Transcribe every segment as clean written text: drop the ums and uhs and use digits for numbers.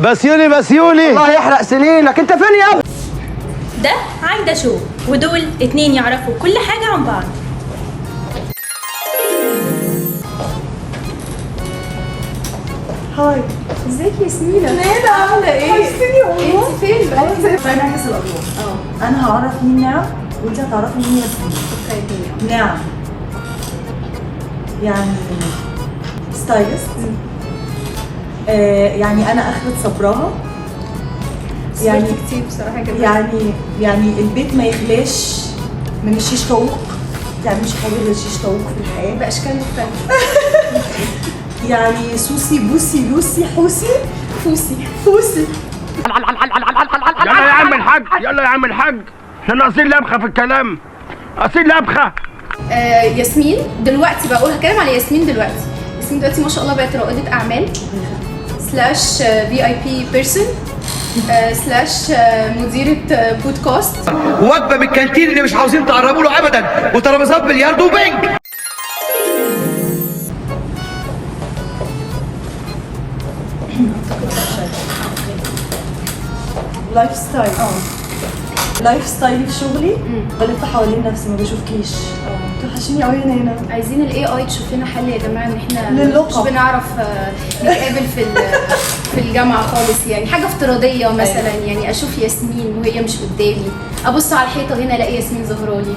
بسيولي الله يحرق سنينك، انت فين يا ابني؟ ده عايدة شو، ودول 2 يعرفوا كل حاجة عن بعض. هاي، ازيك يا ياسمينة؟ نينا عاملة ايه؟ وحشتيني والله. انت فين بقى؟ فنعكس الأدوار. أنا هعرف مين نعم وأنت هتعرفي مين ياسمين. اوكي. نعم يعني ستايلست، يعني أنا أخذت صبرها، يعني يعني كتير بصراحة جدا. يعني البيت ما يخلاش من الشيش طاووق، ما تعملش حاجة غير الشيش طاووق في الحياة. بأشكال مختلفة. يعني سوسي بوسي لوسي حوسي فوسي. يلا يا عم الحاج، يلا يا عم الحاج، عشان اصيل لبخه في الكلام، اصيل لبخه. ياسمين دلوقتي بقول هتكلم على ياسمين دلوقتي. ياسمين دلوقتي ما شاء الله بقت رائدة أعمال سلاش VIP بيرسون سلاش مديرة بودكاست، وجبه من الكانتين اللي مش عاوزين تقربوا له ابدا، وترابيزات بلياردو وبنج. لايف ستايل لايف ستايل في شغلي بلف حوالين نفسي، ما بشوفكيش. توحشيني قوي يا نينا. عايزين ال AI تشوف لنا حل يا جماعة، ان احنا للقا. مش بنعرف نتقابل في الجامعة خالص، يعني حاجة افتراضية مثلا. يعني اشوف ياسمين وهي مش قدامي، ابص على الحيطة هنا الاقي ياسمين ظهرالي.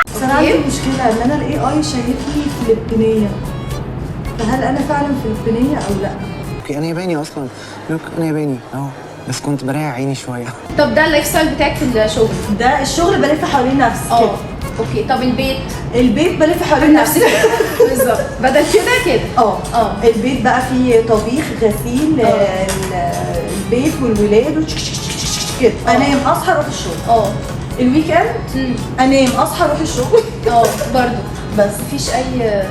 بس انا عندي مشكله ان انا الاي اي شايفني فلبينيه، فهل انا فعلا فلبينيه او لا؟ اوكي انا ياباني اصلا. لوك انا ياباني اهو، بس كنت براعي عيني شويه. طب ده اللايف ستايل بتاعك في الشغل؟ ده الشغل بلف حوالين نفسي كده. اوكي. طب البيت بلف حوالين نفسي بالظبط، بدل كده. البيت بقى فيه طبيخ غسيل البيت والولاد كده. انام اصحى اروح الشغل. الويك اند انام اصحى اروح الشغل. برضو بس مفيش اي.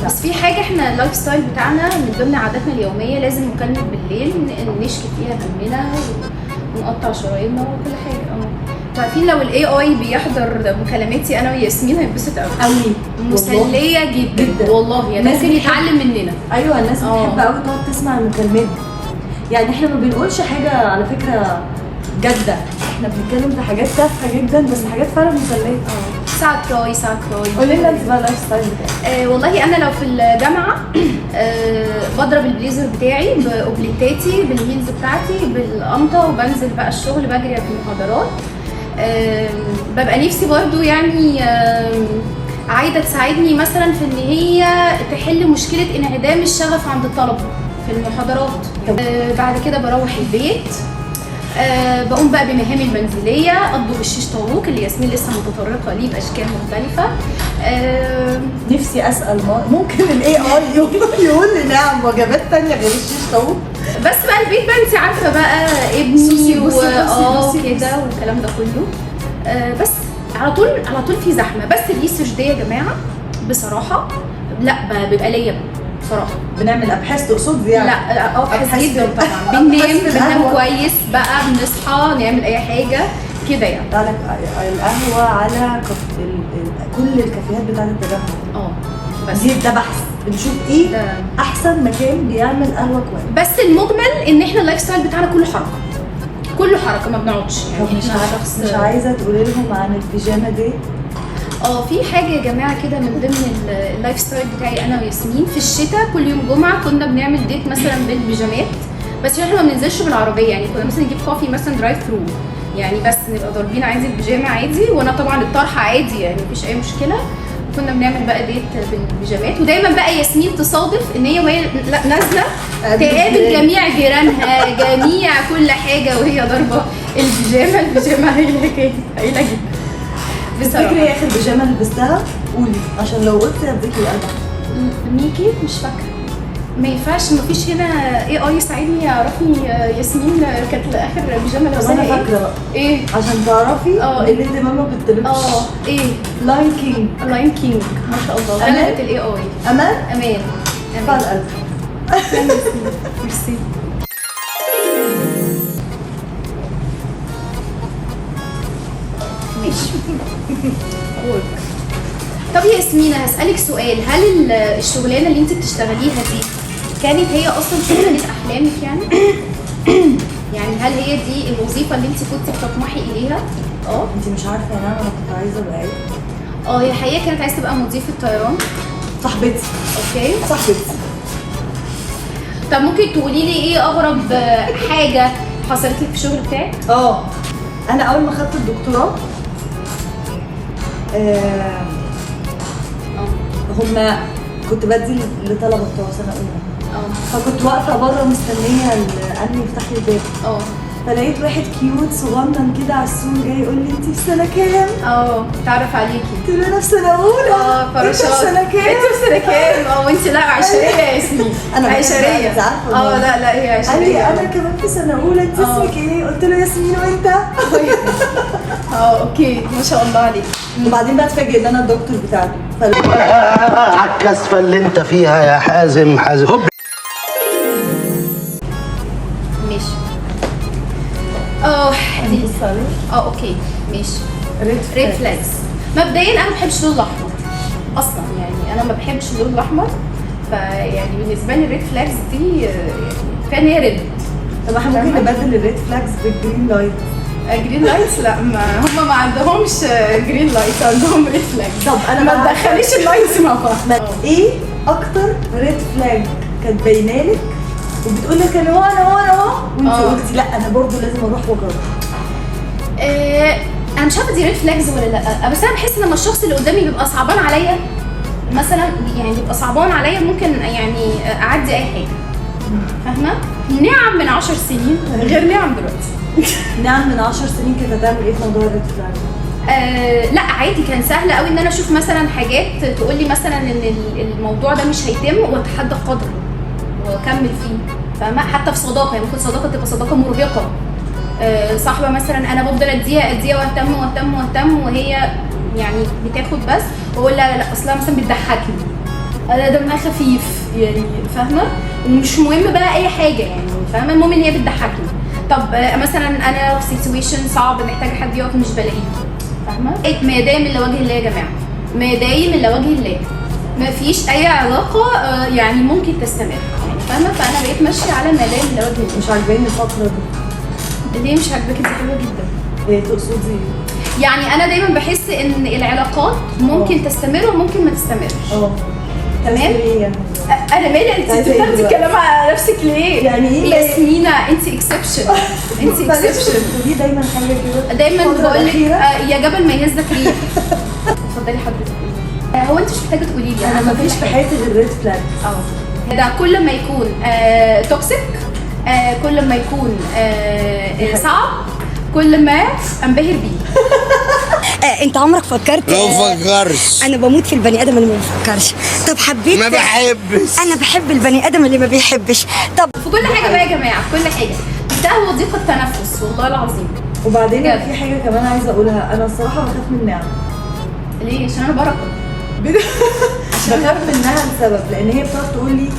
بس في حاجه، احنا اللايف ستايل بتاعنا من ضمن عاداتنا اليوميه لازم مكالمه بالليل نشكي فيها همنا ونقطع شراييننا وكل حاجه. عارفين لو الاي اي بيحضر مكالماتي انا وياسمين هيتبسط قوي. مسليه جدا والله، يعني ممكن يتعلم مننا. ايوه الناس بتحب قوي تقعد تسمع المكالمات. يعني احنا ما بنقولش حاجه على فكره جاده، احنا بنتكلم في حاجات تافهه جدا بس حاجات فعلا مسليه. ساعة تراي. قولي لنا انت بقى اللايف ستايل بتاعك. والله انا لو في الجامعه بضرب البليزر بتاعي باوبليتاتي بالهيلز بتاعتي بالقمطه، وبنزل بقى الشغل بجري في المحاضرات. ببقى نفسي برضو يعني عايده تساعدني مثلا في ان هي تحل مشكله انعدام الشغف عند الطلبه في المحاضرات. بعد كده بروح البيت، بقوم بقى بمهامي المنزليه، اطبخ الشيش طاووق اللي ياسمين لسه متطرقه ليه باشكال مختلفه. نفسي اسال ممكن الاي اي يقول لي نعم وجبات تانية غير الشيش طاووق؟ بس بقى البيت بقى انت عارفه بقى ابني كده والكلام ده كله. بس على طول في زحمه. بس الريسيرش دي يا جماعه بصراحه لا بيبقى ليا بصراحه. بنعمل ابحاث تقصدي يعني؟ لا ابحاث جدا طبعا. بننام كويس بقى، بنصحى نعمل اي حاجه كده يعني. على القهوه، على كل الكافيهات بتاعت التجمع. بس ده بحث، بنشوف ايه ده احسن مكان بيعمل قهوه كويس. بس المجمل ان احنا اللايف ستايل بتاعنا كله حركه ما بنقعدش يعني. مش عايزه تقولي لهم عن البيجامه دي؟ في حاجه يا جماعه كده من ضمن اللايف ستايل بتاعي انا وياسمين. في الشتاء كل يوم جمعه كنا بنعمل ديت مثلا بالبيجامات، بس احنا ما بننزلش بالعربيه. يعني كنا مثلا نجيب كوفي مثلا درايف ثرو، يعني بس نبقى ضاربين عادي البيجامه عادي، وانا طبعا الطرحه عادي يعني مفيش اي مشكله. كنا بنعمل بقى ديت بالبيجامات، ودايما بقى ياسمين تصادف ان هي وهي نازله تقابل جميع جيرانها جميع كل حاجه وهي ضاربه البيجامه هي جدا. تفتكري ايه اخر بيجامه لبستها؟ قولي عشان لو قلت هديكي قلبك. ميكي مش فاكره. ما ينفعش، ما فيش هنا اي اي يساعدني يعرفني ياسمين كانت اخر بيجامه لابساها انا فاكره بقى ايه عشان تعرفي اللي انت ماما بتطلبش. ايه لاين كينج ما شاء الله غلبت الاي اي. امان فالقلب. ميرسي. ماشي. طب يا ياسمينة هسألك سؤال، هل الشغلانة اللي انت بتشتغليها دي كانت هي اصلا شغلة احلامك يعني؟ يعني هل هي دي الوظيفه اللي انت كنت بتطمحي اليها؟ انت مش عارفه يا نعمه انا كنت عايزه ابقى ايه؟ هي الحقيقه كانت عايزه تبقى مضيفه طيران. صاحبتي. اوكي. صاحبتي. طب ممكن تقولي لي ايه اغرب حاجه حصلت لك في الشغل بتاعك؟ انا اول ما خدت الدكتوراه هما كنت بدي لطلبه بتوع سنه اولى، فكنت واقفه بره مستنيه اني يفتح لي الباب. فلقيت واحد كيوت صغنن كده على السور جاي يقول لي انت في سنه كام؟ تعرف عليكي. قلت له انا في سنه اولى. انت في سنه كام؟ انت في سنه كام؟ وانت لا عشريه يا ياسمين. انا عشريه. انت عارفه. لا هي عشريه. قال لي انا كمان في سنه اولى، انت اسمك ايه؟ قلت له ياسمين وانت؟ اوكي ما شاء الله عليك. وبعدين بقى اتفاجئ ان انا الدكتور بتاعته. على الكسفه اللي انت فيها يا حازم. ماشي. اوكي ماشي. ريد فلاجز. مبدئيا انا ما بحبش اللون الاحمر اصلا، يعني انا ما بحبش اللون الاحمر، فيعني بالنسبه لي الريد فلاجز دي كان هي ريد. طب احنا ممكن نبدل الريد فلاجز بالجرين لايت. جرين لايتس لا، هم ما عندهمش جرين لايتس، عندهم ريد فلاجز. طب انا ما تدخليش اللايتس مع بعض. ايه اكتر ريد فلاج كانت باينه لك وبتقول لك انا وانت قلتي لا انا برضو لازم اروح واجرب؟ انا مش عارفه دي ريد فلاجز ولا لا، بس انا بحس لما الشخص اللي قدامي بيبقى صعبان عليا مثلا، يعني بيبقى صعبان عليا ممكن يعني اعدي اي حاجه، فاهمه؟ نعم من 10 سنين غير نعم دلوقتي. نعم من 10 سنين كانت هتعمل ايه في موضوع الريد فلاج؟ لا عادي، كان سهل قوي ان انا اشوف مثلا حاجات تقول لي مثلا ان الموضوع ده مش هيتم واتحدى قدره واكمل فيه، فاهمه؟ حتى في صداقه، يعني ممكن صداقه تبقى صداقه مرهقه، صاحبه مثلا انا بفضل اديها واهتم وهي يعني بتاخد بس، واقول لا اصلها مثلا بتضحكني، انا دمها خفيف يعني، فاهمه؟ ومش مهم بقى اي حاجه يعني، فاهمه؟ المهم ان هي بتضحكني. طب مثلا انا في سيتويشن صعب محتاجه حد يقف مش بلاقيه، فاهمه؟ ما دايم الا وجه الله يا جماعه، ما دايم الا وجه الله، ما فيش اي علاقه يعني ممكن تستمر، يعني فاهمه؟ فانا بقيت ماشيه على ما دايم الا وجه الله. مش عاجباني الفتره دي. ليه مش عاجباكي؟ دي حلوه جدا. ايه تقصدي؟ يعني انا دايما بحس ان العلاقات ممكن تستمر وممكن ما تستمرش. تمام؟ انا مالي؟ انت بتاخدي الكلام على نفسك ليه؟ يعني ايه ياسمينة؟ انت اكسبشن. انت اكسبشن. دي دايما حاجه كده. دايما بقول لك يا جبل ما يهزك ريح. اتفضلي حضرتك. هو انت مش محتاجه تقولي لي، انا مفيش في حياتي غير ريد فلاج. ده كل ما يكون توكسيك، كل ما يكون صعب، كل ما انبهر بيه. انت عمرك فكرت؟ ما بفكرش. انا بموت في البني ادم اللي ما بيفكرش. طب حبيت؟ ما بحبش. انا بحب البني ادم اللي ما بيحبش. طب في كل حاجه بقى يا جماعه، في كل حاجه ده ضيق التنفس والله العظيم. وبعدين في حاجه كمان عايزه اقولها، انا الصراحه بخاف من نعم. ليه؟ عشان انا بركه. بخاف منها لسبب، لان هي بتقعد تقول لي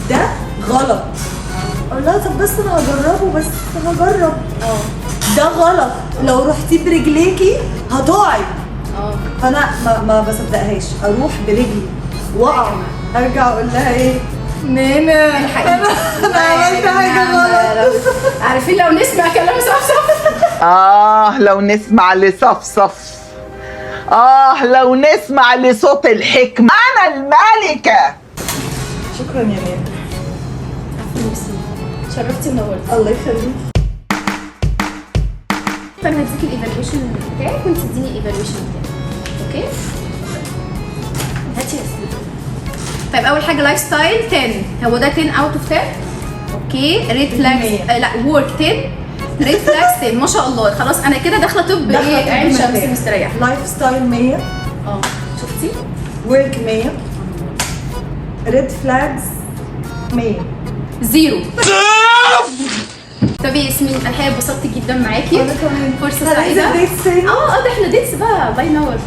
ده غلط، اقول لها طب بس انا هجربه، بس هجرب. ده غلط، لو رحتي برجليكي هتقعي. فانا ما بصدقهاش، اروح برجلي واقع، ارجع اقول لها ايه؟ نانا الحقيقة انا عملت حاجه غلط. عارفين لو نسمع كلام صفصف. لو نسمع لصفصف، لو نسمع لصوت الحكمة. أنا الملكة. شكرا يا نانا. شرفتي ونورتي. الله يخليك. فانا هديك الايفالويشن بتاعك وانت تديني الايفالويشن بتاعك، اوكي؟ هاتي يا سيدي. طيب اول حاجه لايف ستايل 10، هو ده 10 اوت اوف 10. اوكي. ريد فلاجز لا وورك 10، ريد فلاجز 10. ما شاء الله، خلاص انا كده داخله طب ايه؟ عين شمس مستريح. لايف ستايل 100. شفتي؟ ورك 100. ريد فلاجز 100. 0. طب يا ياسمين انا الحقيقه اتبسطت جدا معاكي. انا كمان. فرصه سعيده. ده احنا ديتس ده احنا ديتس بقى، الله ينور.